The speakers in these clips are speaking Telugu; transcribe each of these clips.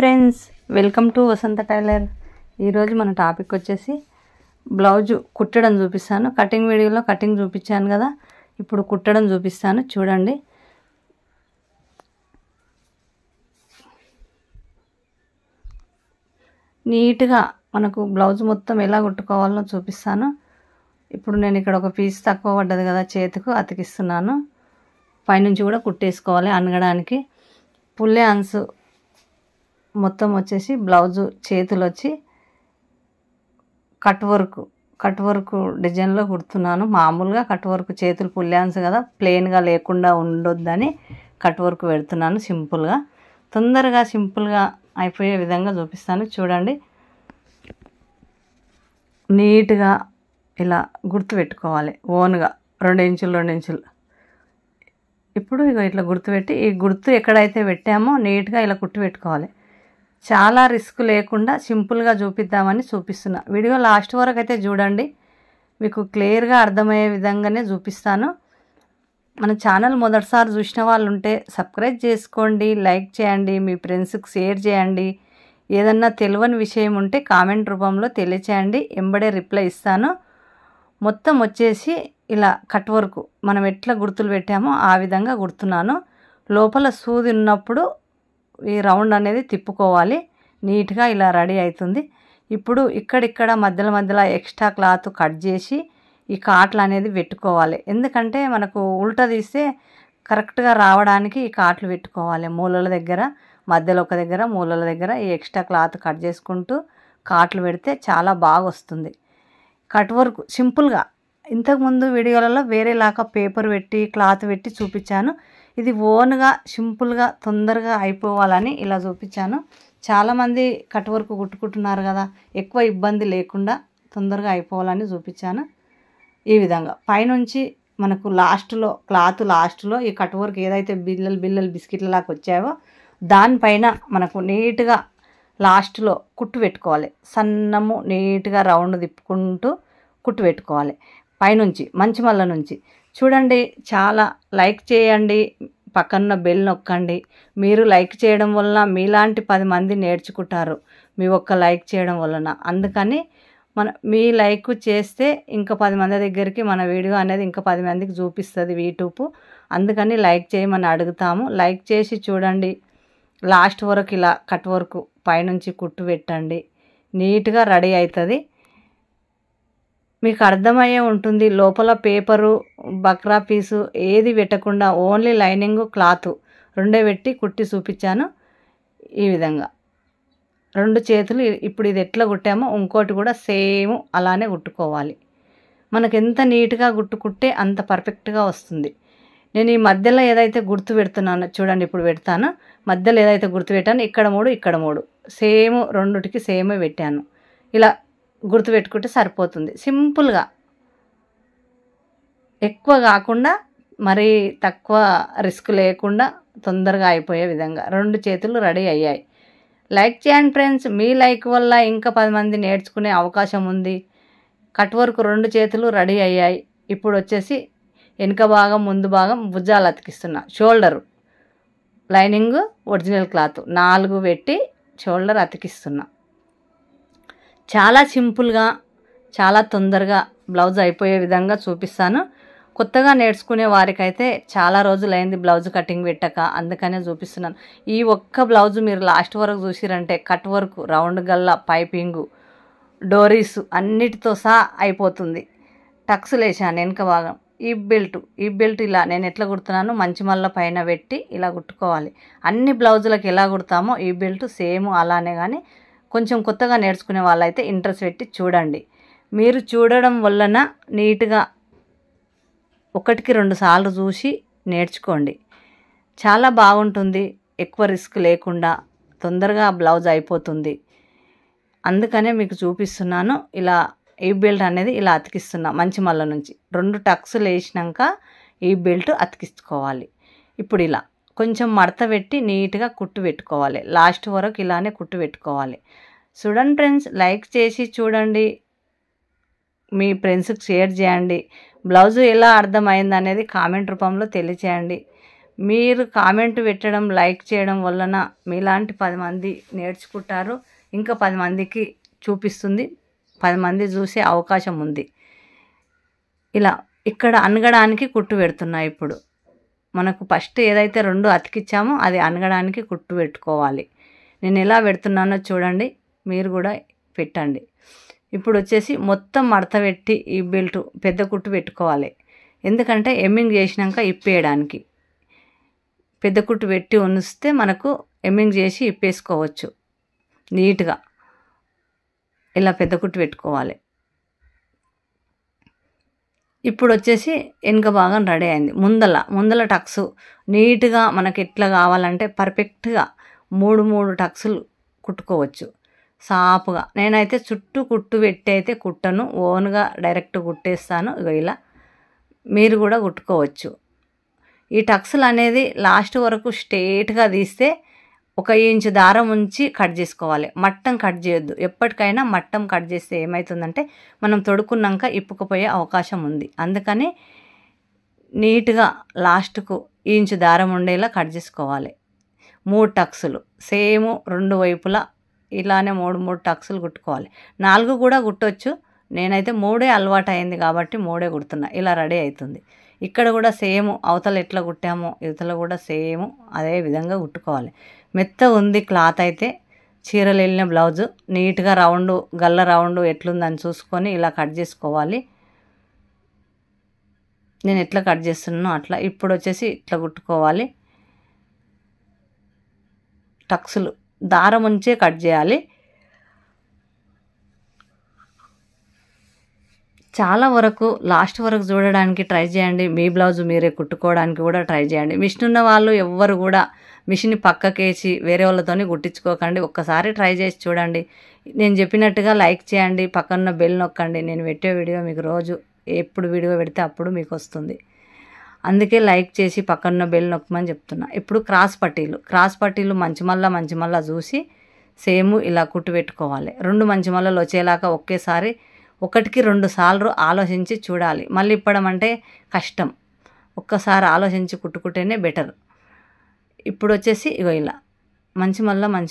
Friends, welcome to Vasantha tailor. ఈరోజు మన టాపిక్ వచ్చేసి బ్లౌజ్ కుట్టడం చూపిస్తాను. కటింగ్ వీడియోలో కటింగ్ చూపించాను కదా, ఇప్పుడు కుట్టడం చూపిస్తాను. చూడండి. నీట్గా మనకు బ్లౌజ్ మొత్తం ఎలా కుట్టుకోవాలో చూపిస్తాను. ఇప్పుడు నేను ఇక్కడ ఒక పీస్ తక్కువ పడ్డది కదా, చేతికి అతికిస్తున్నాను. పైనుంచి కూడా కుట్టేసుకోవాలి అనగడానికి. పుల్లే అంచు మొత్తం వచ్చేసి బ్లౌజు చేతులు వచ్చి కట్ వర్క్ డిజైన్లో కుడుతున్నాను. మామూలుగా కట్ వర్క్ చేతులు పుల్లాన్స్ కదా, ప్లెయిన్గా లేకుండా ఉండొద్దని కట్ వర్క్ పెడుతున్నాను. సింపుల్గా తొందరగా సింపుల్గా అయిపోయే విధంగా చూపిస్తాను. చూడండి. నీట్గా ఇలా గుర్తు పెట్టుకోవాలి. ఓన్గా 2 ఇంచులు. ఇప్పుడు ఇట్లా గుర్తుపెట్టి, ఈ గుర్తు ఎక్కడైతే పెట్టామో నీట్గా ఇలా కుట్టి పెట్టుకోవాలి. చాలా రిస్క్ లేకుండా సింపుల్గా చూపిద్దామని చూపిస్తున్నా. వీడియో లాస్ట్ వరకు అయితే చూడండి, మీకు క్లియర్గా అర్థమయ్యే విధంగానే చూపిస్తాను. మన ఛానల్ మొదటిసారి చూసిన వాళ్ళు ఉంటే సబ్స్క్రైబ్ చేసుకోండి, లైక్ చేయండి, మీ ఫ్రెండ్స్కి షేర్ చేయండి. ఏదన్నా తెలియని విషయం ఉంటే కామెంట్ రూపంలో తెలియచేయండి, ఎంబడే రిప్లై ఇస్తాను. మొత్తం వచ్చేసి ఇలా కట్ వర్క్ మనం ఎట్లా గుర్తులు పెట్టామో ఆ విధంగా కుడుతున్నాను. లోపల సూది ఉన్నప్పుడు ఈ రౌండ్ అనేది తిప్పుకోవాలి. నీట్గా ఇలా రెడీ అవుతుంది. ఇప్పుడు ఇక్కడిక్కడ మధ్యలో ఎక్స్ట్రా క్లాత్ కట్ చేసి ఈ కాట్లు అనేది పెట్టుకోవాలి. ఎందుకంటే మనకు ఉల్టా తీస్తే కరెక్ట్గా రావడానికి ఈ కాట్లు పెట్టుకోవాలి. మూలల దగ్గర, మధ్యలో ఒక దగ్గర, మూలల దగ్గర ఈ ఎక్స్ట్రా క్లాత్ కట్ చేసుకుంటూ కాట్లు పెడితే చాలా బాగా వస్తుంది. కట్ వర్క్ సింపుల్గా ఇంతకుముందు వీడియోలలో వేరేలాగా పేపర్ పెట్టి క్లాత్ పెట్టి చూపించాను. ఇది ఓన్గా సింపుల్గా తొందరగా అయిపోవాలని ఇలా చూపించాను. చాలామంది కట్ వర్క్ కుట్టుకుంటున్నారు కదా, ఎక్కువ ఇబ్బంది లేకుండా తొందరగా అయిపోవాలని చూపించాను. ఈ విధంగా పైనుంచి మనకు లాస్ట్లో క్లాత్ లాస్ట్లో ఈ కట్ వర్క్ ఏదైతే బిల్లలు బిస్కెట్లలాగా వచ్చాయో దానిపైన మనకు నీట్గా లాస్ట్లో కుట్టు పెట్టుకోవాలి. సన్నము నీట్గా రౌండ్ తిప్పుకుంటూ కుట్టు పెట్టుకోవాలి. పైనుంచి మంచి మల్ల నుంచి చూడండి. చాలా లైక్ చేయండి, పక్కన బెల్ నొక్కండి. మీరు లైక్ చేయడం వలన మీలాంటి 10 మంది నేర్చుకుంటారు, మీ ఒక్క లైక్ చేయడం వలన. అందుకని మీ లైక్ చేస్తే ఇంకా 10 మంది దగ్గరికి మన వీడియో అనేది ఇంకా 10 మందికి చూపిస్తుంది యూట్యూబ్. అందుకని లైక్ చేయమని అడుగుతాము. లైక్ చేసి చూడండి. లాస్ట్ వరకు ఇలా కట్ వర్క్ పైనుంచి కుట్టు పెట్టండి. నీట్గా రెడీ అవుతుంది. మీకు అర్థమయ్యే ఉంటుంది. లోపల పేపరు, బక్రా పీసు ఏది పెట్టకుండా ఓన్లీ లైనింగ్ క్లాత్ 2 పెట్టి కుట్టి చూపించాను. ఈ విధంగా 2 చేతులు. ఇప్పుడు ఇది ఎట్లా కుట్టామో ఇంకోటి కూడా సేమ్ అలానే కుట్టుకోవాలి. మనకు ఎంత నీట్గా కుట్టే అంత పర్ఫెక్ట్గా వస్తుంది. నేను ఈ మధ్యలో ఏదైతే గుర్తు పెడుతున్నానో చూడండి, ఇప్పుడు పెడతాను. మధ్యలో ఏదైతే గుర్తు పెట్టానో ఇక్కడ 3 సేమ్, రెండుటికి సేమే పెట్టాను. ఇలా గుర్తు పెట్టుకుంటే సరిపోతుంది. సింపుల్గా, ఎక్కువ కాకుండా మరీ తక్కువ రిస్క్ లేకుండా తొందరగా అయిపోయే విధంగా 2 చేతులు రెడీ అయ్యాయి. లైక్ చేయండి ఫ్రెండ్స్. మీ లైక్ వల్ల ఇంకా 10 మంది నేర్చుకునే అవకాశం ఉంది. కట్ వర్క్ 2 చేతులు రెడీ అయ్యాయి. ఇప్పుడు వచ్చేసి వెనుక భాగం, ముందు భాగం భుజాలు అతికిస్తున్నా. షోల్డరు లైనింగ్ ఒరిజినల్ క్లాత్ 4 పెట్టి షోల్డర్ అతికిస్తున్నా. చాలా సింపుల్గా, చాలా తొందరగా బ్లౌజ్ అయిపోయే విధంగా చూపిస్తాను. కొత్తగా నేర్చుకునే వారికైతే చాలా రోజులైంది బ్లౌజ్ కటింగ్ పెట్టక, అందుకనే చూపిస్తున్నాను. ఈ ఒక్క బ్లౌజ్ మీరు లాస్ట్ వరకు చూసిరంటే కట్ వర్క్, రౌండ్ గల్ల, పైపింగు, డోరీస్ అన్నిటితో సహా అయిపోతుంది. టక్స్ లేచాను వెనుక భాగం. ఈ బెల్ట్ ఇలా నేను ఎట్లా కుడుతున్నాను, మంచి మల్ల పైన పెట్టి ఇలా కుట్టుకోవాలి. అన్ని బ్లౌజులకు ఎలా కుడతామో ఈ బెల్ట్ సేమ్ అలానే. కానీ కొంచెం కొత్తగా నేర్చుకునే వాళ్ళైతే ఇంట్రెస్ట్ పెట్టి చూడండి. మీరు చూడడం వలన నీట్గా 1కి 2 సార్లు చూసి నేర్చుకోండి. చాలా బాగుంటుంది. ఎక్కువ రిస్క్ లేకుండా తొందరగా బ్లౌజ్ అయిపోతుంది. అందుకనే మీకు చూపిస్తున్నాను. ఇలా ఈ బెల్ట్ అనేది ఇలా అతికిస్తున్నా. మంచి మల్ల నుంచి 2 టక్స్లు వేసినాక ఈ బెల్ట్ అతికించుకోవాలి. ఇప్పుడు ఇలా కొంచెం మడత పెట్టి నీట్గా కుట్టు పెట్టుకోవాలి. లాస్ట్ వరకు ఇలానే కుట్టు పెట్టుకోవాలి. చూడండి ఫ్రెండ్స్, లైక్ చేసి చూడండి, మీ ఫ్రెండ్స్కి షేర్ చేయండి. బ్లౌజు ఎలా అర్థమైంది అనేది కామెంట్ రూపంలో తెలియచేయండి. మీరు కామెంట్ పెట్టడం, లైక్ చేయడం వలన మీలాంటి 10 మంది నేర్చుకుంటారు, ఇంకా 10 మందికి చూపిస్తుంది, 10 మంది చూసే అవకాశం ఉంది. ఇలా ఇక్కడ అనగడానికి కుట్టు పెడుతున్నా. ఇప్పుడు మనకు ఫస్ట్ ఏదైతే 2 అతికిచ్చామో అది అనగడానికి కుట్టు పెట్టుకోవాలి. నేను ఎలా పెడుతున్నానో చూడండి, మీరు కూడా పెట్టండి. ఇప్పుడు వచ్చేసి మొత్తం మడత పెట్టి ఈ బెల్ట్ పెద్ద కుట్టు పెట్టుకోవాలి. ఎందుకంటే ఎమ్మింగ్ చేసినాక ఇప్పేయడానికి పెద్ద కుట్టు పెట్టి ఉంచితే మనకు ఎమ్మింగ్ చేసి ఇప్పేసుకోవచ్చు నీట్గా. ఇలా పెద్ద కుట్టు పెట్టుకోవాలి. ఇప్పుడు వచ్చేసి వెనుక భాగం రెడీ అయింది. ముందల టక్స్ నీట్గా మనకి ఎట్లా కావాలంటే పర్ఫెక్ట్గా 3 టక్సులు కుట్టుకోవచ్చు సాపుగా. నేనైతే చుట్టూ కుట్టు పెట్టి అయితే కుట్టను, ఓన్గా డైరెక్ట్ కుట్టేస్తాను. ఇలా మీరు కూడా కుట్టుకోవచ్చు. ఈ టక్సులు అనేది లాస్ట్ వరకు స్ట్రేట్గా తీస్తే 1 ఇంచు దారం ఉంచి కట్ చేసుకోవాలి. మట్టం కట్ చేయొద్దు. ఎప్పటికైనా మట్టం కట్ చేస్తే ఏమవుతుందంటే మనం తొడుక్కున్నాక ఇప్పుకుపోయే అవకాశం ఉంది. అందుకని నీట్గా లాస్ట్కు ఇంచు దారం ఉండేలా కట్ చేసుకోవాలి. 3 టక్సులు సేమ్ 2 వైపులా ఇలానే 3 టక్సులు కుట్టుకోవాలి. 4 కూడా కుట్టొచ్చు. నేనైతే 3 అలవాటు అయింది కాబట్టి 3 కుడుతున్నా. ఇలా రెడీ అవుతుంది. ఇక్కడ కూడా సేమ్ అవతల ఎట్లా కుట్టామో ఇవతల కూడా సేమ్ అదే విధంగా కుట్టుకోవాలి. మెత్త ఉంది క్లాత్ అయితే. చీరలు వెళ్ళిన బ్లౌజు నీట్గా గల్ల రౌండ్ ఎట్లుందని చూసుకొని ఇలా కట్ చేసుకోవాలి. నేను ఎట్లా కట్ చేస్తున్నానో అట్లా. ఇప్పుడు వచ్చేసి ఇట్లా కుట్టుకోవాలి. టక్సులు దారం ఉంచే కట్ చేయాలి. చాలా వరకు లాస్ట్ వరకు చూడడానికి ట్రై చేయండి. మీ బ్లౌజ్ మీరే కుట్టుకోవడానికి కూడా ట్రై చేయండి. మిషన్ ఉన్న వాళ్ళు ఎవ్వరు కూడా మిషన్ పక్కకేసి వేరే వాళ్ళతోని కుట్టించుకోకండి. ఒక్కసారి ట్రై చేసి చూడండి. నేను చెప్పినట్టుగా లైక్ చేయండి, పక్కన బెల్ నొక్కండి. నేను పెట్టే వీడియో మీకు రోజు ఎప్పుడు వీడియో పెడితే అప్పుడు మీకు వస్తుంది. అందుకే లైక్ చేసి పక్కన బెల్ నొక్కమని చెప్తున్నా. ఇప్పుడు క్రాస్ పట్టీలు మంచి మళ్ళా చూసి సేమ్ ఇలా కుట్టు పెట్టుకోవాలి. 2 మంచి మళ్ళలు వచ్చేలాగా ఒకేసారి 1కి 2 సార్లు ఆలోచించి చూడాలి. మళ్ళీ ఇప్పడం అంటే కష్టం. ఒక్కసారి ఆలోచించి కుట్టుకుంటేనే బెటర్. ఇప్పుడు వచ్చేసి ఇలా మంచి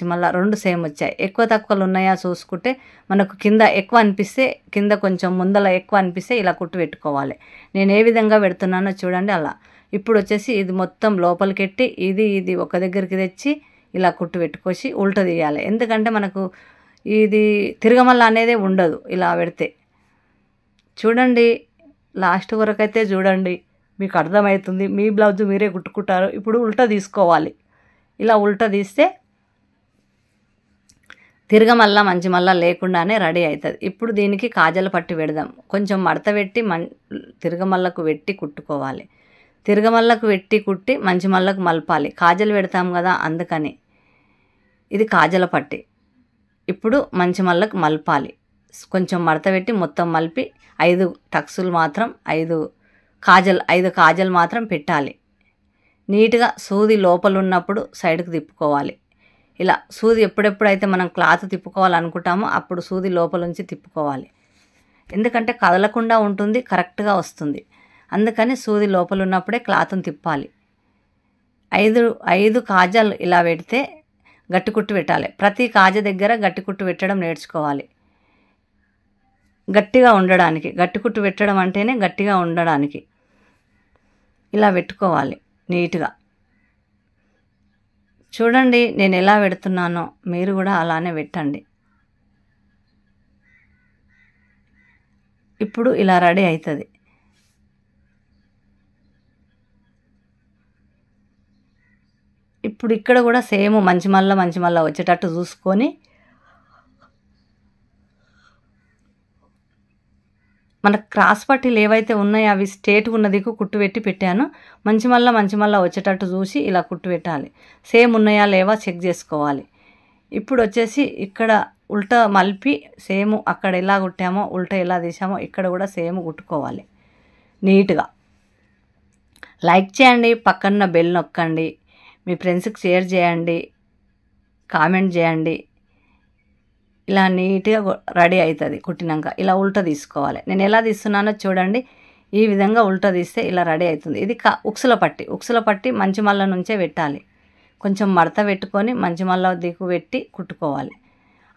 మళ్ళా 2 సేమ్ వచ్చాయి. ఎక్కువ తక్కువలు ఉన్నాయా చూసుకుంటే మనకు కింద ఎక్కువ అనిపిస్తే కింద కొంచెం ముందల ఎక్కువ అనిపిస్తే ఇలా కుట్టు పెట్టుకోవాలి. నేను ఏ విధంగా పెడుతున్నానో చూడండి అలా. ఇప్పుడు వచ్చేసి ఇది మొత్తం లోపలికెట్టి ఇది ఒక దగ్గరికి తెచ్చి ఇలా కుట్టు పెట్టుకోసి ఉల్టా తీయాలి. ఎందుకంటే మనకు ఇది తిరగమల్ల అనేది ఉండదు ఇలా పెడితే. చూడండి లాస్ట్ వరకు అయితే చూడండి, మీకు అర్థమవుతుంది. మీ బ్లౌజ్ మీరే కుట్టుకుంటారు. ఇప్పుడు ఉల్టా తీసుకోవాలి. ఇలా ఉల్టా తీస్తే తిరగమల్ల మళ్ళా లేకుండానే రెడీ అవుతుంది. ఇప్పుడు దీనికి కాజల పట్టి పెడదాం. కొంచెం మడత పెట్టి తిరగమల్లకు పెట్టి కుట్టుకోవాలి. తిరగమల్లకు పెట్టి కుట్టి మళ్ళకు మలపాలి. కాజలు పెడతాం కదా, అందుకని ఇది కాజల పట్టి. ఇప్పుడు మళ్ళకు మలపాలి. కొంచెం మడత పెట్టి మొత్తం మలిపి 5 టక్సులు మాత్రం 5 కాజలు మాత్రం పెట్టాలి. నీట్గా సూది లోపల ఉన్నప్పుడు సైడ్కి తిప్పుకోవాలి. ఇలా సూది ఎప్పుడెప్పుడైతే మనం క్లాత్ తిప్పుకోవాలనుకుంటామో అప్పుడు సూది లోపల నుంచి తిప్పుకోవాలి. ఎందుకంటే కదలకుండా ఉంటుంది, కరెక్ట్గా వస్తుంది. అందుకని సూది లోపల ఉన్నప్పుడే క్లాత్ని తిప్పాలి. 5 కాజాలు ఇలా పెడితే గట్టి కుట్టు పెట్టాలి. ప్రతి కాజ దగ్గర గట్టి కుట్టు పెట్టడం నేర్చుకోవాలి. గట్టిగా ఉండడానికి, గట్టి కుట్టు పెట్టడం అంటేనే గట్టిగా ఉండడానికి ఇలా పెట్టుకోవాలి నీట్గా. చూడండి నేను ఎలా పెడుతున్నానో మీరు కూడా అలానే పెట్టండి. ఇప్పుడు ఇలా రెడీ అవుతుంది. ఇప్పుడు ఇక్కడ కూడా సేమ్ మంచి మళ్ళా వచ్చేటట్టు చూసుకొని మన క్రాస్ పట్టీలు ఏవైతే ఉన్నాయో అవి స్ట్రేట్గా ఉన్న దిక్కు కుట్టు పెట్టి పెట్టాను. మంచి మళ్ళా వచ్చేటట్టు చూసి ఇలా కుట్టు పెట్టాలి. సేమ్ ఉన్నాయా లేవా చెక్ చేసుకోవాలి. ఇప్పుడు వచ్చేసి ఇక్కడ ఉల్టా మలిపి సేమ్ అక్కడ ఎలా కుట్టామో ఉల్టా ఎలా తీసామో ఇక్కడ కూడా సేమ్ కుట్టుకోవాలి నీట్గా. లైక్ చేయండి, పక్కన బెల్ నొక్కండి, మీ ఫ్రెండ్స్కి షేర్ చేయండి, కామెంట్ చేయండి. ఇలా నీట్గా రెడీ అవుతుంది కుట్టినాక. ఇలా ఉల్టా తీసుకోవాలి. నేను ఎలా తీస్తున్నానో చూడండి. ఈ విధంగా ఉల్టా తీస్తే ఇలా రెడీ అవుతుంది. ఇది ఉక్సుల పట్టి మంచి మల్ల నుంచే పెట్టాలి. కొంచెం మడత పెట్టుకొని మంచి మల్ల దిక్కు పెట్టి కుట్టుకోవాలి.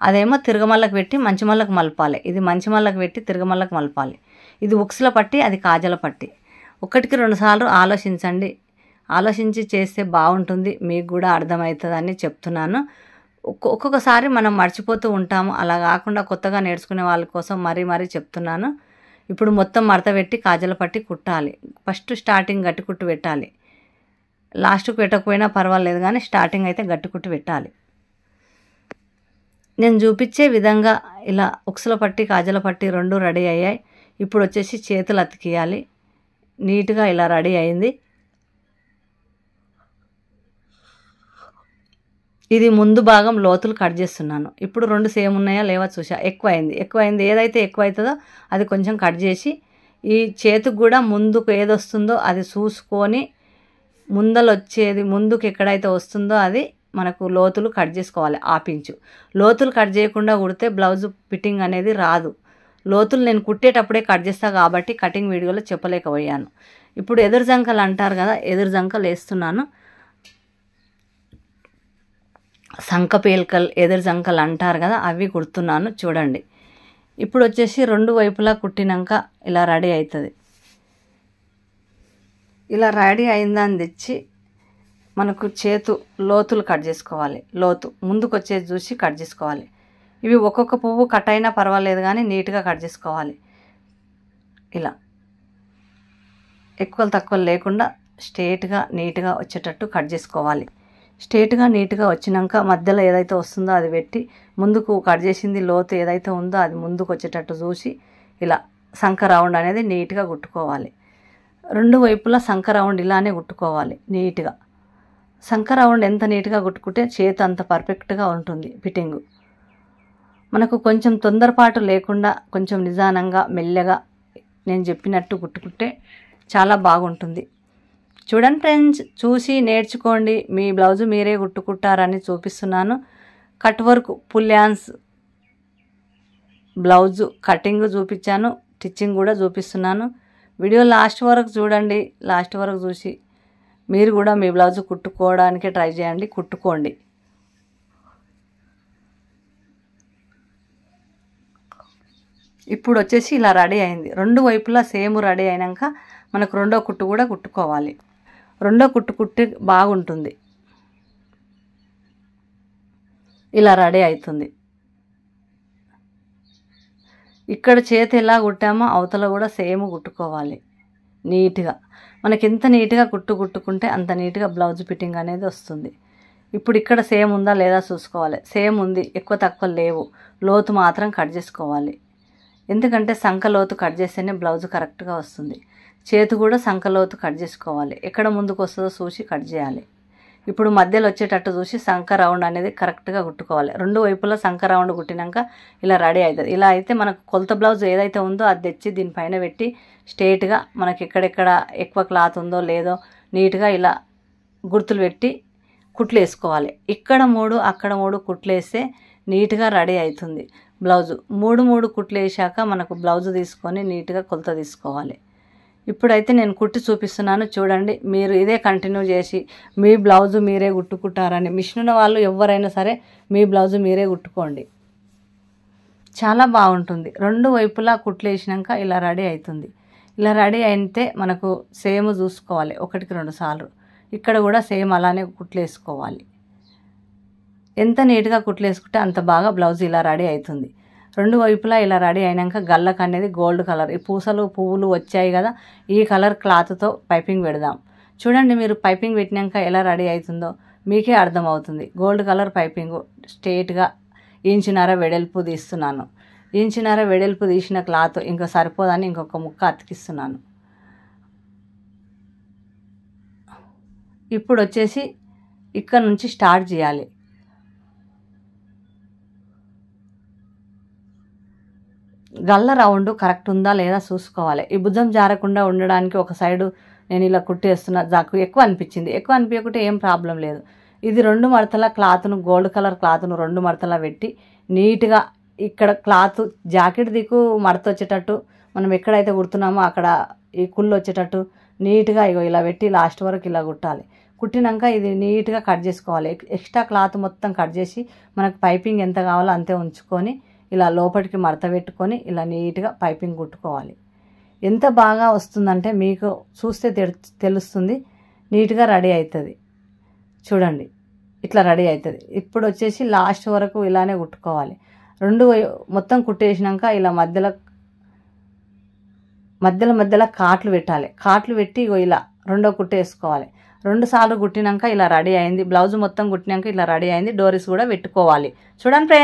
అదేమో తిరగమల్లకు పెట్టి మంచి మల్లకు మలపాలి. ఇది మంచి మల్లకు పెట్టి తిరగమల్లకు మలపాలి. ఇది ఉక్సుల పట్టి, అది కాజల పట్టి. ఒకటికి 2 సార్లు ఆలోచించండి. ఆలోచించి చేస్తే బాగుంటుంది, మీకు కూడా అర్థమవుతుందని చెప్తున్నాను. ఒక్కొక్కసారి మనం మర్చిపోతూ ఉంటాము. అలా కాకుండా కొత్తగా నేర్చుకునే వాళ్ళ కోసం మరీ చెప్తున్నాను. ఇప్పుడు మొత్తం మడత పెట్టి కాజల పట్టి కుట్టాలి. ఫస్ట్ స్టార్టింగ్ గట్టి కుట్టు పెట్టాలి. లాస్ట్కు పెట్టకపోయినా పర్వాలేదు, కానీ స్టార్టింగ్ అయితే గట్టి కుట్టు పెట్టాలి. నేను చూపించే విధంగా ఇలా ఉక్సుల పట్టి కాజల పట్టి 2 రెడీ అయ్యాయి. ఇప్పుడు వచ్చేసి చేతులు అతికియాలి. నీట్గా ఇలా రెడీ అయింది. ఇది ముందు భాగం లోతులు కట్ చేస్తున్నాను. ఇప్పుడు 2 సేమ్ ఉన్నాయా లేవా చూసా. ఎక్కువ అయింది. ఏదైతే ఎక్కువ అవుతుందో అది కొంచెం కట్ చేసి, ఈ చేతికి కూడా ముందుకు ఏది వస్తుందో అది చూసుకొని, ముందుకు ఎక్కడైతే వస్తుందో అది మనకు లోతులు కట్ చేసుకోవాలి. ఆపించు లోతులు కట్ చేయకుండా కుడితే బ్లౌజ్ ఫిట్టింగ్ అనేది రాదు. లోతులు నేను కుట్టేటప్పుడే కట్ చేస్తా కాబట్టి కటింగ్ వీడియోలో చెప్పలేకపోయాను. ఇప్పుడు ఎదురు జంకలు అంటారు కదా, ఎదురు జంకలు వేస్తున్నాను. సంక పేల్కలు ఎదురు జంకలు అంటారు కదా, అవి కుడుతున్నాను చూడండి. ఇప్పుడు వచ్చేసి 2 వైపులా కుట్టినాక ఇలా రెడీ అవుతుంది. ఇలా రెడీ అయిందని తెచ్చి మనకు లోతులు కట్ చేసుకోవాలి. లోతు ముందుకు వచ్చేది చూసి కట్ చేసుకోవాలి. ఇవి ఒక్కొక్క పువ్వు కట్ అయినా పర్వాలేదు, కానీ నీట్గా కట్ చేసుకోవాలి. ఇలా ఎక్కువ తక్కువ లేకుండా స్ట్రేట్గా నీట్గా వచ్చేటట్టు కట్ చేసుకోవాలి. స్ట్రేట్గా నీట్గా వచ్చినాక మధ్యలో ఏదైతే వస్తుందో అది పెట్టి ముందుకు కట్ చేసింది లోతు ఏదైతే ఉందో అది ముందుకు వచ్చేటట్టు చూసి ఇలా సంక రౌండ్ అనేది నీట్గా కుట్టుకోవాలి. 2 వైపులా సంక రౌండ్ ఇలానే కుట్టుకోవాలి నీట్గా. సంక రౌండ్ ఎంత నీట్గా కుట్టుకుంటే చేతి అంత పర్ఫెక్ట్గా ఉంటుంది ఫిట్టింగు. మనకు కొంచెం తొందరపాటు లేకుండా కొంచెం నిదానంగా మెల్లగా నేను చెప్పినట్టు కుట్టుకుంటే చాలా బాగుంటుంది. చూడండి ఫ్రెండ్స్, చూసి నేర్చుకోండి. మీ బ్లౌజు మీరే కుట్టుకుంటారని చూపిస్తున్నాను. Cut work full hands blouse cutting చూపించాను, స్టిచ్చింగ్ కూడా చూపిస్తున్నాను. వీడియో లాస్ట్ వరకు చూడండి. లాస్ట్ వరకు చూసి మీరు కూడా మీ బ్లౌజు కుట్టుకోవడానికే ట్రై చేయండి, కుట్టుకోండి. ఇప్పుడు వచ్చేసి ఇలా రెడీ అయింది. 2 వైపులా సేమ్ రెడీ అయినాక మనకు 2వ కుట్టు కూడా కుట్టుకోవాలి. 2వ కుట్టు కుట్టి బాగుంటుంది. ఇలా రెడీ అవుతుంది. ఇక్కడ చేతి ఎలా కుట్టామో అవతల కూడా సేమ్ కుట్టుకోవాలి నీట్గా. మనకి ఎంత నీట్గా కుట్టుకుంటే అంత నీట్గా బ్లౌజ్ ఫిట్టింగ్ అనేది వస్తుంది. ఇప్పుడు ఇక్కడ సేమ్ ఉందా లేదా చూసుకోవాలి. సేమ్ ఉంది, ఎక్కువ తక్కువ లేవు. లోతు మాత్రం కట్ చేసుకోవాలి. ఎందుకంటే సంక లోతు కట్ చేస్తేనే బ్లౌజ్ కరెక్ట్గా వస్తుంది. చేతి కూడా సంక లోతు కట్ చేసుకోవాలి. ఎక్కడ ముందుకు వస్తుందో చూసి కట్ చేయాలి. ఇప్పుడు మధ్యలో వచ్చేటట్టు చూసి సంక రౌండ్ అనేది కరెక్ట్గా కుట్టుకోవాలి. 2 వైపులా సంక రౌండ్ కుట్టినాక ఇలా రెడీ అవుతుంది. ఇలా అయితే మనకు కొలత బ్లౌజ్ ఏదైతే ఉందో అది తెచ్చి దీనిపైన పెట్టి స్ట్రేట్గా మనకి ఎక్కడెక్కడ ఎక్కువ క్లాత్ ఉందో లేదో నీట్గా ఇలా గుర్తులు పెట్టి కుట్లు వేసుకోవాలి. ఇక్కడ 3 అక్కడ 3 కుట్లు వేస్తే నీట్గా రెడీ అవుతుంది బ్లౌజు. 3 కుట్లు వేసాక మనకు బ్లౌజు తీసుకొని నీట్గా కొలత తీసుకోవాలి. ఇప్పుడైతే నేను కుట్టి చూపిస్తున్నాను చూడండి. మీరు ఇదే కంటిన్యూ చేసి మీ బ్లౌజు మీరే కుట్టుకుంటారని మిషన్ వాళ్ళు ఎవరైనా సరే మీ బ్లౌజు మీరే కుట్టుకోండి, చాలా బాగుంటుంది. 2 వైపులా కుట్లు వేసినాక ఇలా రెడీ అవుతుంది. ఇలా రెడీ అయితే మనకు సేమ్ చూసుకోవాలి. 1కి 2 సార్లు. ఇక్కడ కూడా సేమ్ అలానే కుట్లు వేసుకోవాలి. ఎంత నీట్గా కుట్లు వేసుకుంటే అంత బాగా బ్లౌజ్ ఇలా రెడీ అవుతుంది. 2 వైపులా ఇలా రెడీ అయినాక గల్లకు అనేది గోల్డ్ కలర్, ఈ పూసలు పువ్వులు వచ్చాయి కదా, ఈ కలర్ క్లాత్తో పైపింగ్ పెడదాం. చూడండి, మీరు పైపింగ్ పెట్టినాక ఎలా రెడీ అవుతుందో మీకే అర్థమవుతుంది. గోల్డ్ కలర్ పైపింగ్ స్ట్రేట్గా 1.5 ఇంచు వెడల్పు తీస్తున్నాను. 1.5 ఇంచు వెడల్పు తీసిన క్లాత్ ఇంకా సరిపోదని ఇంకొక ముక్క అతికిస్తున్నాను. ఇప్పుడు వచ్చేసి ఇక్కడ నుంచి స్టార్ట్ చేయాలి. గల్ల రౌండ్ కరెక్ట్ ఉందా లేదా చూసుకోవాలి. ఈ భుజం జారకుండా ఉండడానికి ఒక సైడు నేను ఇలా కుట్టేస్తున్నా. నాకు ఎక్కువ అనిపించింది. ఎక్కువ అనిపించకుంటే ఏం ప్రాబ్లం లేదు. ఇది 2 మడతల క్లాత్ను, గోల్డ్ కలర్ క్లాత్ను 2 మడతల పెట్టి నీట్గా ఇక్కడ క్లాత్ జాకెట్ దిక్కు మడత వచ్చేటట్టు మనం ఎక్కడైతే కుడుతున్నామో అక్కడ ఈ కుళ్ళు వచ్చేటట్టు నీట్గా ఇగో ఇలా పెట్టి లాస్ట్ వరకు ఇలా కుట్టాలి. కుట్టినాక ఇది నీట్గా కట్ చేసుకోవాలి. ఎక్స్ట్రా క్లాత్ మొత్తం కట్ చేసి మనకు పైపింగ్ ఎంత కావాలో అంతే ఉంచుకొని ఇలా లోపలికి మడత పెట్టుకొని ఇలా నీట్గా పైపింగ్ కుట్టుకోవాలి. ఎంత బాగా వస్తుందంటే మీకు చూస్తే తెలుస్తుంది. నీట్గా రెడీ అవుతుంది. చూడండి ఇట్లా రెడీ అవుతుంది. ఇప్పుడు వచ్చేసి లాస్ట్ వరకు ఇలానే కుట్టుకోవాలి. మొత్తం కుట్టేసినాక ఇలా మధ్యలో కాట్లు పెట్టాలి. కాట్లు పెట్టి ఇగో ఇలా రెండో కుట్టు వేసుకోవాలి. 2 సార్లు కుట్టినాక ఇలా రెడీ అయింది. బ్లౌజ్ మొత్తం కుట్టినాక ఇలా రెడీ అయింది. డోరీస్ కూడా పెట్టుకోవాలి. చూడండి ఫ్రెండ్స్.